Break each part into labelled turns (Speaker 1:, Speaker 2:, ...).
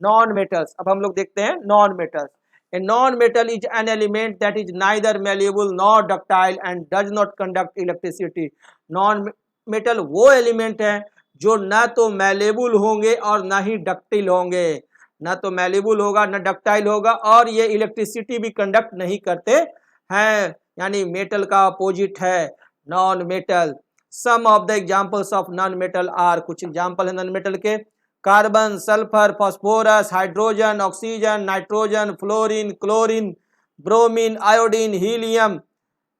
Speaker 1: Non metals, अब हम लोग देखते हैं non metals. A non metal is an element that is neither malleable nor ductile and does not conduct electricity. Non metal वो element है जो न तो मैलेबल होंगे और ना ही डक्टाइल होंगे, ना तो मैलेबल होगा ना डक्टाइल होगा, और ये इलेक्ट्रिसिटी भी कंडक्ट नहीं करते हैं, यानी मेटल का अपोजिट है non metal. Some of the examples of non metal are, कुछ एग्जांपल है नॉन मेटल के, carbon, sulphur, phosphorus, hydrogen, oxygen, nitrogen, fluorine, chlorine, bromine, iodine, helium,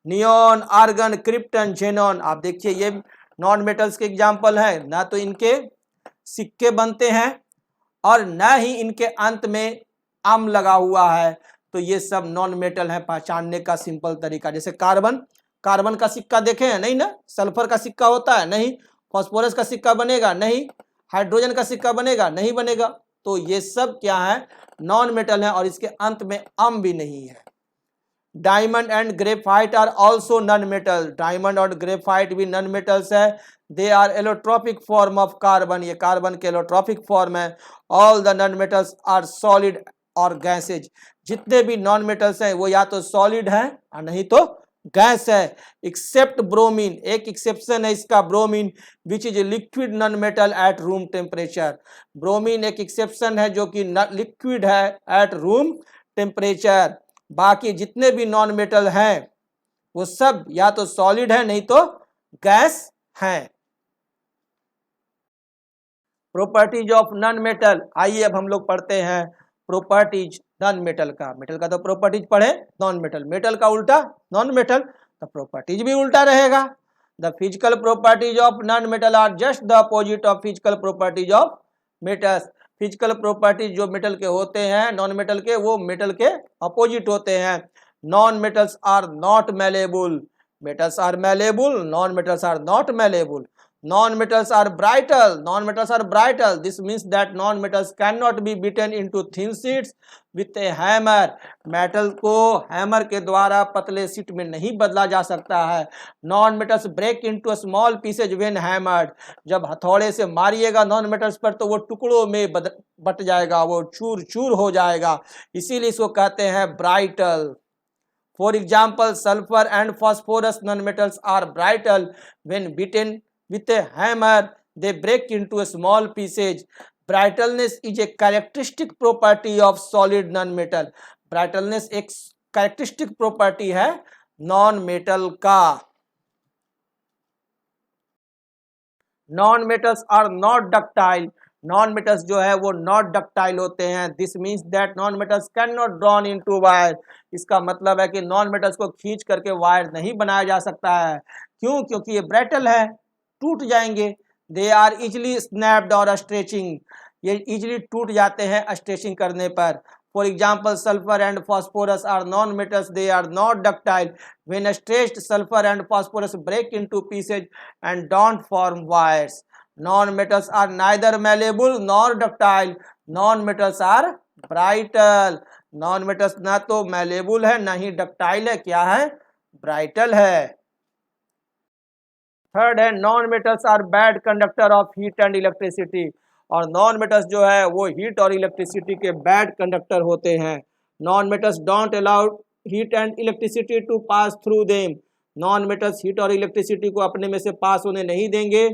Speaker 1: neon, argon, krypton, xenon. आप देखिए ये नॉन मेटल्स के example है, ना तो इनके सिक्के बनते हैं और न ही इनके अंत में अम लगा हुआ है, तो ये सब नॉन मेटल है। पहचानने का सिंपल तरीका, जैसे कार्बन, कार्बन का सिक्का देखे हैं नहीं ना, सल्फर का सिक्का होता है नहीं, फास्फोरस का सिक्का बनेगा नहीं, हाइड्रोजन का सिक्का बनेगा नहीं बनेगा, तो ये सब क्या है, नॉन मेटल है और इसके अंत में अम भी नहीं है। Diamond and graphite are also non metal, diamond और ग्रेफाइट भी नॉन मेटल्स है। They are allotropic form of carbon, ये कार्बन के एलोट्रोपिक फॉर्म है। All the non metals are solid और गैसेज, जितने भी नॉन मेटल्स हैं वो या तो सॉलिड है और नहीं तो गैस है, एक्सेप्ट ब्रोमीन, एक एक्सेप्शन है इसका bromine, which is liquid non metal at room temperature. Bromine एक एक्सेप्शन है जो कि लिक्विड है एट रूम टेम्परेचर। बाकी जितने भी नॉन मेटल हैं वो सब या तो सॉलिड है नहीं तो गैस हैं। प्रॉपर्टीज ऑफ नॉन मेटल, आइए अब हम लोग पढ़ते हैं प्रॉपर्टीज नॉन मेटल का। मेटल का तो प्रॉपर्टीज पढ़े, नॉन मेटल, मेटल का उल्टा नॉन मेटल, तो प्रॉपर्टीज भी उल्टा रहेगा। The physical properties of non metal are just the opposite of physical properties of metals. Physical properties जो मेटल के होते हैं नॉन मेटल के, वो मेटल के अपोजिट होते हैं। Non metals are not malleable, metals are malleable, non metals are not malleable. Non-metals are brittle, non-metals are brittle. This means that non-metals cannot be beaten into thin sheets with a hammer. Metal को hammer के द्वारा पतले sheet में नहीं बदला जा सकता है। Non-metals break into small pieces when hammered. जब हथौड़े से मारिएगा non-metals पर तो वो टुकड़ों में बट जाएगा, वो चूर चूर हो जाएगा, इसीलिए इसको कहते हैं brittle. For example, sulfur and phosphorus non-metals are brittle when beaten with a hammer, they break into small pieces. Brittleness is a characteristic property of solid non-metal. Brittleness एक characteristic property है non-metal का। Non-metals are not ductile. Non metals जो है वो not ductile होते हैं। This means that non metals can not drawn into wire. इसका मतलब है कि नॉन मेटल्स को खींच करके वायर नहीं बनाया जा सकता है। क्यों? क्योंकि ये ब्रेटल है, टूट जाएंगे। दे आर इजिली स्नैप्ड और स्ट्रेचिंग, ये इजिली टूट जाते हैं स्ट्रेचिंग करने पर। For example sulphur and phosphorus are non metals, they are not ductile. When stretched sulphur and phosphorus break into pieces and don't form wires. Non-metals are neither malleable nor ductile. Non-metals are brittle. Non-metals ना तो malleable है ना ही ductile है, क्या है? Brittle है। Third है non metals are bad conductor of heat and electricity. और नॉन मेटल्स जो है वो हीट और इलेक्ट्रिसिटी के बैड कंडक्टर होते हैं। Non metals don't allow heat and electricity to pass through them. Non metals heat और इलेक्ट्रिसिटी को अपने में से पास होने नहीं देंगे।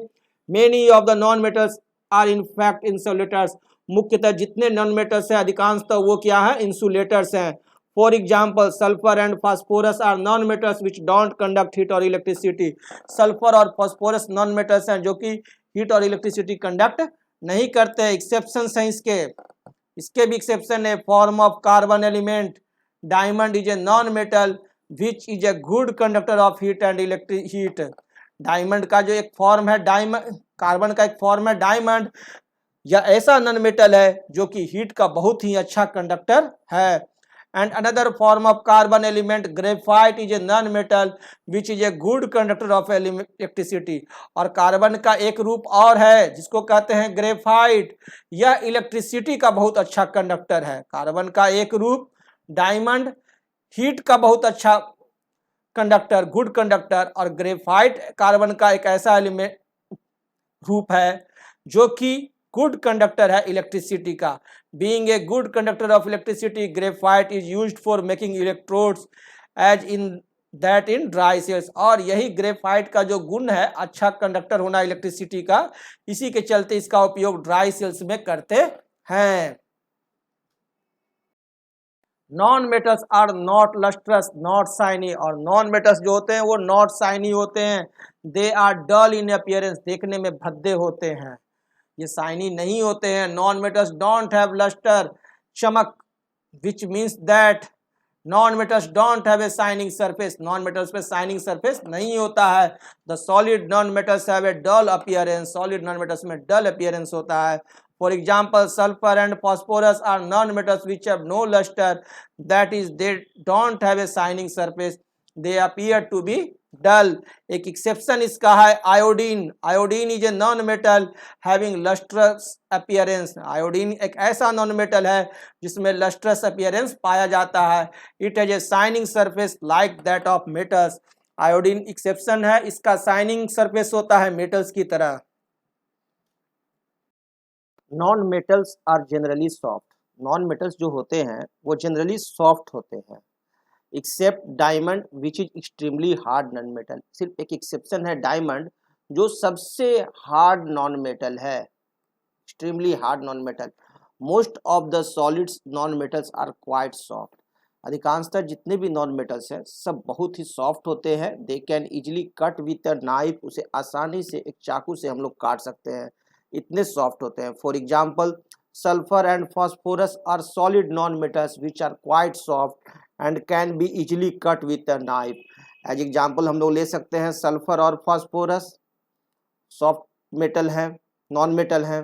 Speaker 1: Many of the non-metals are in fact insulators. मुख्यतः जितने नॉन मेटल्स हैं अधिकांशतः वो क्या है? इंसुलेटर्स हैं। For example sulphur and phosphorus are non metals which don't conduct heat और इलेक्ट्रिसिटी। सल्फर और फास्फोरस नॉन मेटल्स हैं जो कि हीट और इलेक्ट्रिसिटी कंडक्ट नहीं करते। एक्सेप्शंस हैं इसके भी एक्सेप्शन है। Form of carbon element, diamond is a non metal which is a good conductor of heat and electric heat. Diamond का जो एक फॉर्म है, डायमंड कार्बन का एक फॉर्म है डायमंड, या ऐसा नॉन मेटल है जो कि हीट का बहुत ही अच्छा कंडक्टर है। And another form of carbon element graphite is a non metal which is a good conductor of electricity. और कार्बन का एक रूप और है जिसको कहते हैं ग्रेफाइट, यह इलेक्ट्रिसिटी का बहुत अच्छा कंडक्टर है। कार्बन का एक रूप डायमंड हीट का बहुत अच्छा कंडक्टर, गुड कंडक्टर, और ग्रेफाइट कार्बन का एक ऐसा एलिमेंट रूप है जो कि गुड कंडक्टर है इलेक्ट्रिसिटी का। Being a good conductor of electricity, graphite is used for making electrodes as in that in dry cells. और यही ग्रेफाइट का जो गुण है, अच्छा कंडक्टर होना इलेक्ट्रिसिटी का, इसी के चलते इसका उपयोग ड्राई सेल्स में करते हैं। Non metals are not lustrous not shiny, और नॉन मेटल्स जो होते हैं वो नॉट शाइनी होते हैं। They are dull in appearance, देखने में भद्दे होते हैं, ये शाइनी नहीं होते हैं। Non metals don't have lustre, चमक, which means that non metals don't have a shining surface, non metals पे शाइनिंग सरफेस नहीं होता है। The solid non metals have a dull appearance, solid non metals में dull appearance होता है। For example, sulfur and phosphorus are non-metals which have no luster, that is, they don't have a shining surface, they appear to be dull. एक exception इसका है iodine. Iodine is a non-metal having lustrous appearance. Iodine एक ऐसा non-metal है जिसमें lustrous appearance पाया जाता है. It has a shining surface like that of metals. Iodine exception है, इसका shining surface होता है metals की तरह। Non metals are generally soft, non metals जो होते हैं वो जनरली सॉफ्ट होते हैं, except diamond which is extremely hard non metal. सिर्फ एक एक्सेप्शन है डायमंड, जो सबसे हार्ड नॉन मेटल है, extremely hard non metal. Most of the solids non metals are quite soft, अधिकांशतः जितने भी नॉन मेटल्स हैं सब बहुत ही सॉफ्ट होते हैं। They can easily cut with a knife, उसे आसानी से एक चाकू से हम लोग काट सकते हैं, इतने सॉफ्ट होते हैं। For example, sulphur and phosphorus are solid non metals which are quite soft and can be easily cut with a knife. As example हम लोग ले सकते हैं सल्फर और फॉस्फोरस, सॉफ्ट मेटल है, नॉन मेटल है।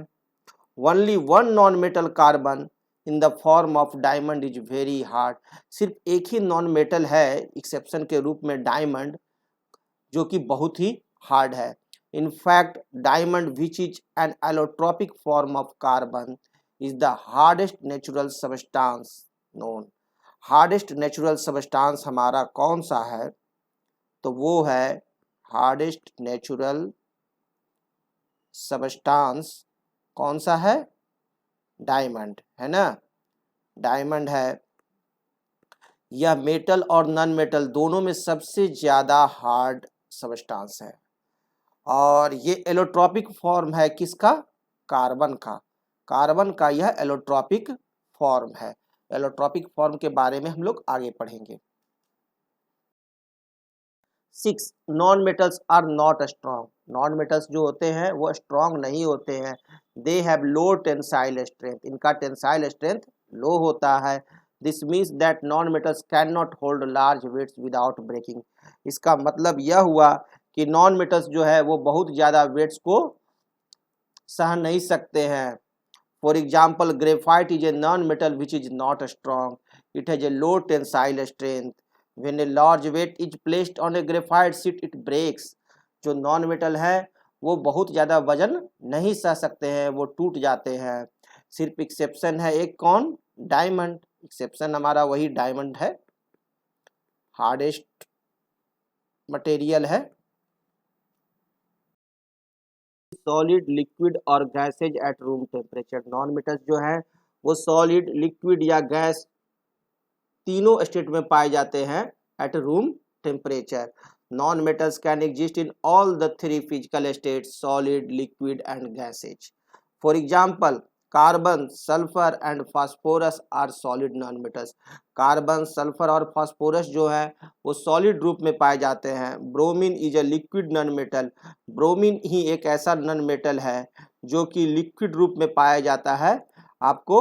Speaker 1: Only one non metal carbon in the form of diamond is very hard, सिर्फ एक ही नॉन मेटल है एक्सेप्शन के रूप में डायमंड, जो कि बहुत ही हार्ड है। In fact, diamond, which is an allotropic form of carbon, is the hardest natural substance known. Hardest natural substance हमारा कौन सा है? तो वो है hardest natural substance, कौन सा है? डायमंड है ना, डायमंड है। यह मेटल और नॉन मेटल दोनों में सबसे ज्यादा हार्ड सबस्टांस है, और ये एलोट्रॉपिक फॉर्म है किसका? कार्बन का। कार्बन का यह एलोट्रॉपिक फॉर्म है। एलोट्रॉपिक फॉर्म के बारे में हम लोग आगे पढ़ेंगे। 6. Non metals are not strong, non metals जो होते हैं वो स्ट्रॉन्ग नहीं होते हैं। They have low tensile strength, इनका टेंसाइल स्ट्रेंथ लो होता है। This means that non metals can not hold large weights without breaking. इसका मतलब यह हुआ कि नॉन मेटल्स जो है वो बहुत ज़्यादा वेट्स को सह नहीं सकते हैं। For example, graphite is a non metal which is not strong, it has a low tensile strength. When a large weight is placed on a graphite sheet it breaks. जो नॉन मेटल है वो बहुत ज़्यादा वजन नहीं सह सकते हैं, वो टूट जाते हैं। सिर्फ एक्सेप्शन है एक, कौन? डायमंड। एक्सेप्शन हमारा वही डायमंड है, हार्डेस्ट मटेरियल है। सॉलिड, लिक्विड और gases at room temperature, non metals जो है वो सॉलिड, लिक्विड या गैस तीनों स्टेट में पाए जाते हैं at room temperature. Non metals can exist in all the three physical states, solid, liquid and gases. For example, carbon, sulphur and phosphorus are solid non metals. Carbon, sulphur और phosphorus जो है वो solid रूप में पाए जाते हैं। Bromine is a liquid non metal, bromine ही एक ऐसा नॉन मेटल है जो कि लिक्विड रूप में पाया जाता है आपको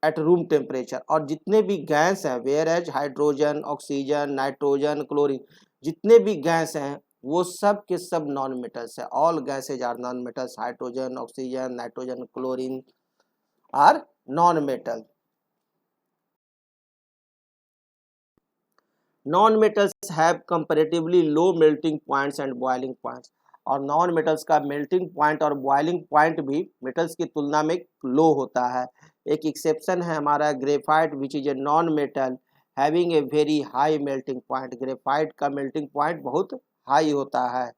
Speaker 1: एट रूम टेम्परेचर। और जितने भी गैस हैं, whereas hydrogen, oxygen, nitrogen, chlorine, जितने भी गैस हैं वो सब के सब नॉन मेटल्स है। All gases are non metals, hydrogen, oxygen, nitrogen, chlorine are non metal. Non metals have comparatively low melting points and boiling points, और non metals का मेल्टिंग पॉइंट और बॉइलिंग पॉइंट भी मेटल्स की तुलना में लो होता है। एक एक्सेप्शन है हमारा graphite which is a non metal having a very high melting point, graphite का मेल्टिंग पॉइंट बहुत हाई होता है।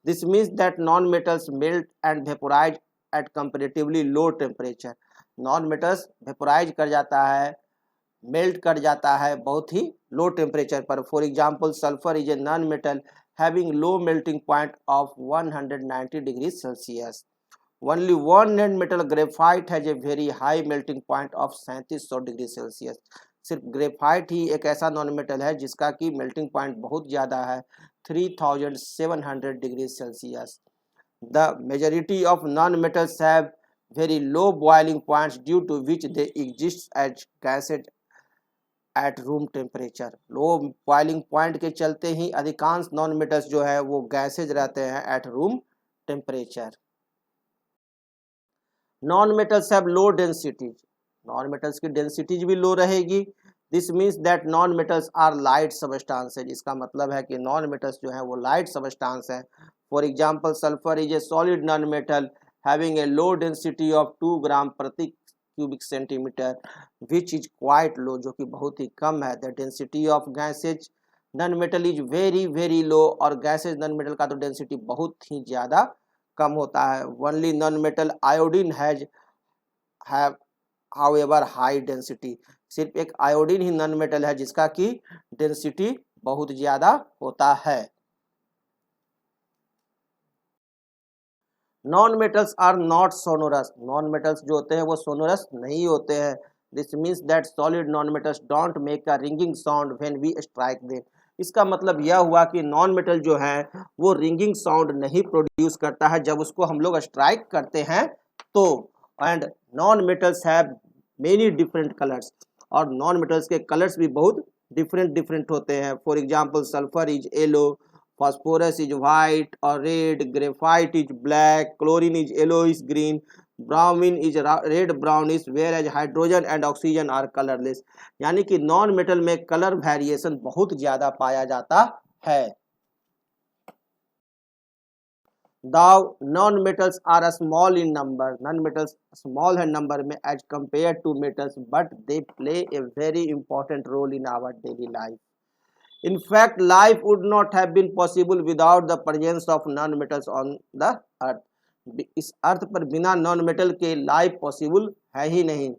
Speaker 1: This means that non metals melt and vaporise at comparatively low temperature. Non metals vaporise कर जाता है, melt कर जाता है बहुत ही लो टेम्परेचर पर. For example sulphur is a non metal having low melting point of 190 degree Celsius. Only one non metal graphite has a very high melting point of 3700 degree Celsius. सिर्फ graphite ही एक ऐसा non metal है जिसका कि melting point बहुत ज़्यादा है, 3700 degree Celsius. The majority of non-metals have very low boiling points due to which they exist as gases at room temperature. Low boiling point के चलते ही अधिकांश नॉन मेटल्स जो है वो गैसेज रहते हैं at room temperature. Non metals have low densities. Non metals की densities भी लो रहेगी. This means that non metals are light substances. इसका मतलब है कि नॉन मेटल्स जो है वो लाइट सबस्टांस है. For example sulphur is a solid non metal having a low density of 2 gram प्रति cubic centimetre which is quite low, जो कि बहुत ही कम है. The density of gases non metal is very very low. और gases non metal का तो डेंसिटी बहुत ही ज़्यादा कम होता है. Only non metal iodine has have however high density. सिर्फ एक आयोडीन ही नॉन मेटल है जिसका कि डेंसिटी बहुत ज़्यादा होता है. Non metals are not sonorous. Non metals जो होते हैं वो सोनोरस नहीं होते हैं. This means that solid non metals don't make a ringing sound when we strike them. इसका मतलब यह हुआ कि नॉन मेटल जो है वो रिंगिंग साउंड नहीं प्रोड्यूस करता है जब उसको हम लोग स्ट्राइक करते हैं तो. And non metals have many different colours. और नॉन मेटल्स के कलर्स भी बहुत डिफरेंट डिफरेंट होते हैं. For example sulphur is yellow, phosphorus is white or red, graphite is black, chlorine is yellowish green, bromine is red brownish, whereas hydrogen and oxygen are colorless. यानी कि non metal में colour variation बहुत ज्यादा पाया जाता है. Though non-metals are small in number, non-metals small है number में as compared to metals, but they play a very important role in our daily life. In fact, life would not have been possible without the presence of non-metals on the earth. इस अर्थ पर बिना non metal के life possible है ही नहीं.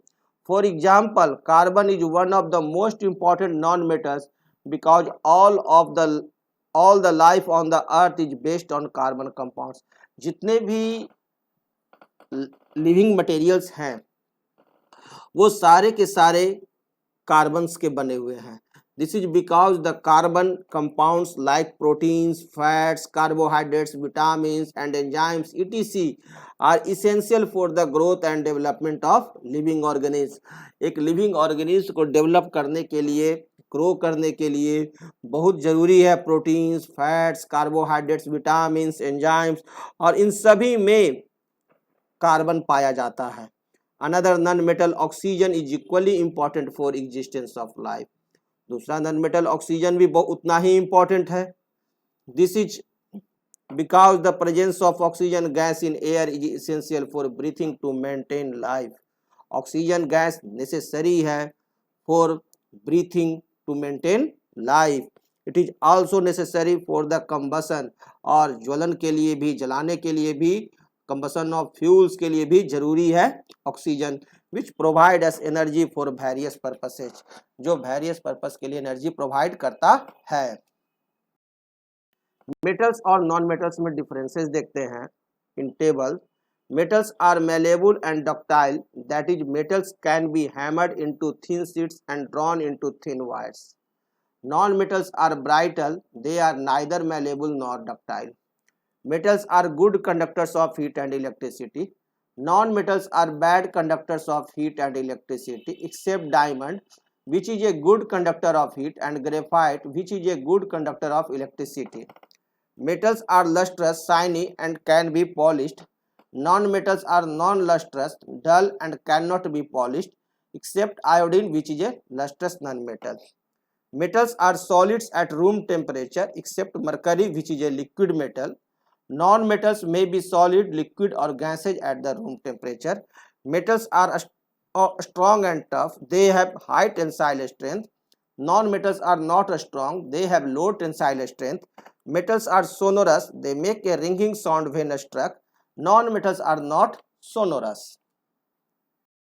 Speaker 1: For example carbon is one of the most important non metals because all the life on the earth is based on carbon compounds. जितने भी living materials हैं वो सारे के सारे कार्बन्स के बने हुए हैं. This is because the carbon compounds like proteins, fats, carbohydrates, vitamins and enzymes etc. are essential for the growth and development of living organisms. एक living organism को develop करने के लिए, grow करने के लिए बहुत ज़रूरी है proteins, fats, carbohydrates, vitamins, enzymes और इन सभी में कार्बन पाया जाता है. Another non-metal oxygen is equally important for existence of life. दूसरा नॉन मेटल ऑक्सीजन भी बहुत उतना ही इम्पोर्टेंट है. This is because the presence of oxygen gas in air is essential for breathing to maintain life. Oxygen gas necessary है for breathing to maintain life. It is also necessary for the combustion. और ज्वलन के लिए भी, जलाने के लिए भी, कंबसन ऑफ फ्यूल्स के लिए भी जरूरी है oxygen. which provide us energy for various purposes. जो various purpose के लिए एनर्जी प्रोवाइड करता है. मेटल्स और नॉन मेटल्स में डिफरेंसेस देखते हैं in table. Metals are malleable and ductile, that is metals can be hammered into thin sheets and drawn into thin wires. Non metals are brittle, they are neither malleable nor ductile. Metals are good conductors of heat and electricity. Non-metals are bad conductors of heat and electricity except diamond, which is a good conductor of heat, and graphite, which is a good conductor of electricity. Metals are lustrous, shiny and can be polished. Non-metals are non-lustrous, dull and cannot be polished except iodine, which is a lustrous non-metal. Metals are solids at room temperature except mercury, which is a liquid metal. Non-metals may be solid, liquid or gases at the room temperature. Metals are strong and tough. They have high tensile strength. Non-metals are not strong. They have low tensile strength. Metals are sonorous. They make a ringing sound when struck. Non-metals are not sonorous.